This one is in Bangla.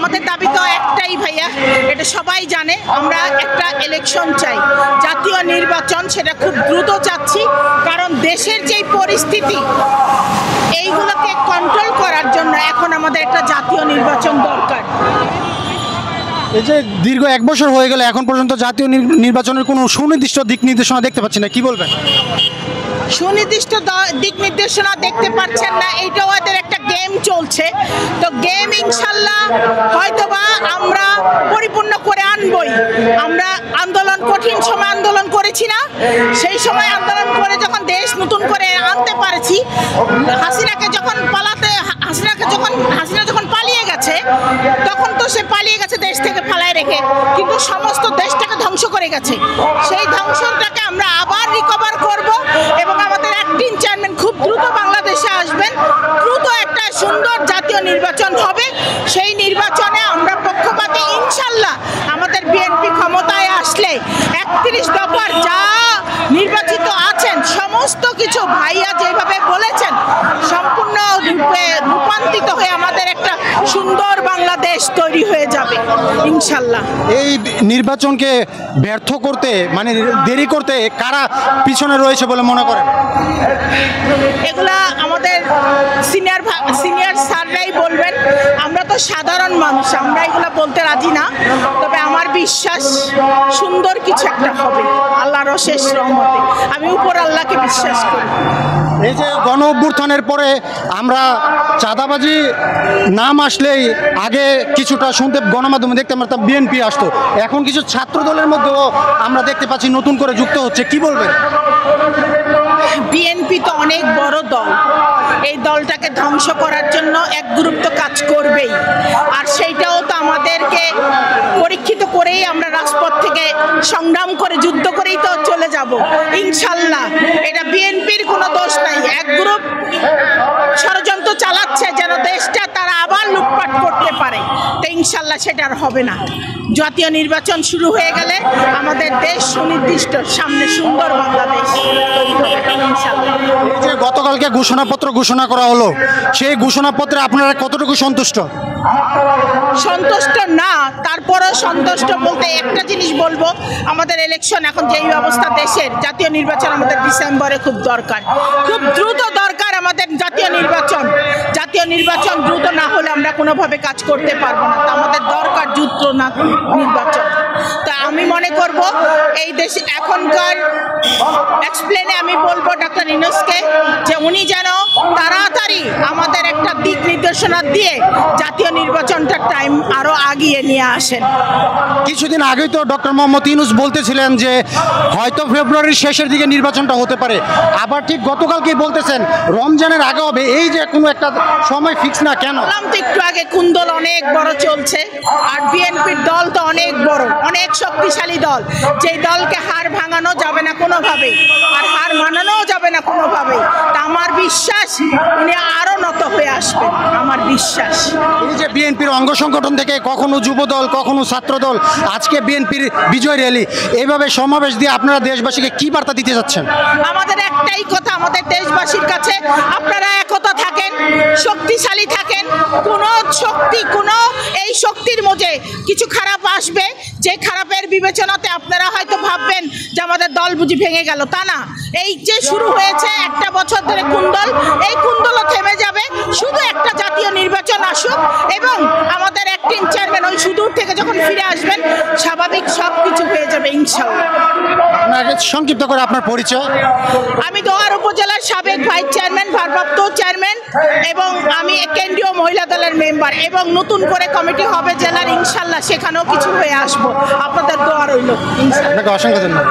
আমাদের দাবি তো একটাই ভাইয়া, এটা সবাই জানে, আমরা একটা ইলেকশন চাই, জাতীয় নির্বাচন, সেটা খুব দ্রুত চাচ্ছি। কারণ দেশের যেই পরিস্থিতি, এইগুলোকে কন্ট্রোল করার জন্য এখন আমাদের একটা জাতীয় নির্বাচন দরকার। এই যে দীর্ঘ 1 বছর হয়ে গেল, এখন পর্যন্ত জাতীয় নির্বাচনের কোনো সুনির্দিষ্ট দিক নির্দেশনা দেখতে পাচ্ছি না, কি বলবেন? সুনির্দিষ্ট দিক নির্দেশনা দেখতে পাচ্ছেন না, এইটাও ওদের একটা গেম চলছে। তো গেম ইনশাল্লাহ হয়তোবা আমরা পরিপূর্ণ করে আনবই। আমরা আন্দোলন, কঠিন সময় আন্দোলন করেছি না, সেই সময় আন্দোলন করে যখন দেশ নতুন করে আনতে পারছি, হাসিনা যখন পালিয়ে গেছে, তখন তো সে পালিয়ে গেছে দেশ থেকে ফালায় রেখে, কিন্তু সমস্ত দেশটাকে ধ্বংস করে গেছে। সেই ধ্বংসটাকে আমরা আবার রিকভার করব এবং আমাদের অ্যাক্টিং চেয়ারম্যান খুব দ্রুত বাংলাদেশে আসবেন, দ্রুত একটা সুন্দর জাতীয় নির্বাচন হবে। সেই নির্বাচনে আমরা পক্ষপাতী ইনশাল্লাহ, আমাদের বিএনপি ক্ষমতায় আসলে 31 দফার যা নির্বাচিত আছেন সমস্ত কিছু ভাইয়া যেভাবে বলেছেন সম্পূর্ণ রূপে রূপান্তরিত হয়ে আমাদের একটা সুন্দর বাংলাদেশ তৈরি হয়ে যাবে ইনশাল্লাহ। এই নির্বাচনকে ব্যর্থ করতে, মানে দেরি করতে কারা পিছনে রয়েছে বলে মনে করেন? এগুলা আমাদের সিনিয়র স্যাররাই বলবেন, আমরা তো সাধারণ মানুষ, আমরা এগুলা বলতে রাজি না। তবে আমার বিশ্বাস সুন্দর কিছু একটা হবে আল্লাহর অশেষ রহমতে, আমি উপর আল্লাহকে বিশ্বাস করি। এই যে গণ অভ্যুত্থানের পরে আমরা চাঁদাবাজি নাম আসলেই আগে কিছুটা শুনতে গণমাধ্যমে দেখতে পারতাম বিএনপি আসতো, এখন কিছু ছাত্র দলের মধ্যেও আমরা দেখতে পাচ্ছি নতুন করে যুক্ত হচ্ছে, কি বলবেন? বিএনপি তো অনেক বড় দল, এই দলটাকে ধ্বংস করার জন্য এক গ্রুপ তো কাজ করবেই, আর সেইটাও তো আমাদেরকে পরীক্ষিত করেই আমরা রাজপথ থেকে সংগ্রাম করে যুদ্ধ করেই তো চলে যাব ইনশাল্লাহ। এটা বিএনপির কোনো দোষ নাই, এক গ্রুপ ষড়যন্ত্র চালাচ্ছে যেন দেশটা তারা আবার লুটপাট করতে পারে, তো ইনশাল্লাহ সেটা আর হবে না। জাতীয় নির্বাচন শুরু হয়ে গেলে আমাদের দেশ সুনির্দিষ্ট সামনে সুন্দর বাংলাদেশ ইনশাল্লাহ। এই যে গতকালকে ঘোষণাপত্র ঘোষণা করা হলো, সেই ঘোষণাপত্রে আপনারা কতটুকু সন্তুষ্ট? সন্তুষ্ট না, তারপরও সন্তুষ্ট বলতে একটা জিনিস বলবো, আমাদের ইলেকশন এখন যেই অবস্থা দেশের, জাতীয় নির্বাচন আমাদের ডিসেম্বরে খুব দরকার, খুব দ্রুত দরকার আমাদের জাতীয় নির্বাচন। জাতীয় নির্বাচন দ্রুত না হলে আমরা কোনোভাবে কাজ করতে পারবো না, তা আমাদের দরকার দ্রুত না নির্বাচন। তা আমি মনে করব এই দেশে এখনকার এক্সপ্লেনে আমি বলবো ডক্টর ইউনূসকে যে উনি যেন তাড়াতাড়ি আমাদের একটা দিক নির্দেশনা দিয়ে জাতীয় নির্বাচনটার টাইম আরো আগিয়ে নিয়ে আসেন। কিছুদিন আগেই তো ডক্টর মোহাম্মদ ইউনূস বলতেছিলেন যে হয়তো ফেব্রুয়ারির শেষের দিকে নির্বাচনটা হতে পারে, আবার ঠিক গতকালকেই বলতেছেন রমজানের আগে হবে। এই যে কোনো একটা সময় ফিক্স না কেন? বললাম তো একটু আগে, কুন্দল অনেক বড় চলছে, আর বিএনপির দল তো অনেক বড়, অনেক শক্তিশালী দল, যেই দলকে হার ভাঙানো যাবে না কোনোভাবেই, আর হার মানানোও যাবে না কোনোভাবেই। তা আমার বিশ্বাস উনি আরো নত হয়ে আসবেন, আমার বিশ্বাস। এই যে বিএনপির অঙ্গ সংগঠন থেকে কখনো যুবদল, কখনো ছাত্রদল, আজকে বিএনপির বিজয় র্যালি, এইভাবে সমাবেশ দিয়ে আপনারা দেশবাসীকে কি বার্তা দিতে যাচ্ছেন? আমাদের একটাই কথা আমাদের দেশবাসীর কাছে, আপনারা একতা থাকেন, শক্তিশালী থাকেন। কোনো এই শক্তির মধ্যে কিছু খারাপ আসবে, যে খারাপের বিবেচনাতে আপনারা হয়তো ভাববেন যে আমাদের দল বুঝি ভেঙে গেল, তা না। এই যে শুরু হয়েছে একটা বছর ধরে কুন্দল, এই কুন্দলও থেমে যাবে, শুধু একটা জাতীয় নির্বাচন আসুক এবং আমাদের অ্যাক্টিং চেয়ারম্যান ওই সুদূর থেকে যখন ফিরে আসবেন, স্বাভাবিক সব কিছু হয়ে যাবে ইনশাআল্লাহ। সংক্ষিপ্ত করে আপনার পরিচয়? আমি দোয়ার উপজেলার সাবেক ভাইস চেয়ারম্যান, ভারপ্রাপ্ত চেয়ারম্যান, এবং আমি কেন্দ্রীয় মহিলা দলের মেম্বার, এবং নতুন করে কমিটি হবে জেলার ইনশাল্লাহ, সেখানেও কিছু হয়ে আসবো। আপনাদের দোয়া রইল। আপনাকে অসংখ্য ধন্যবাদ।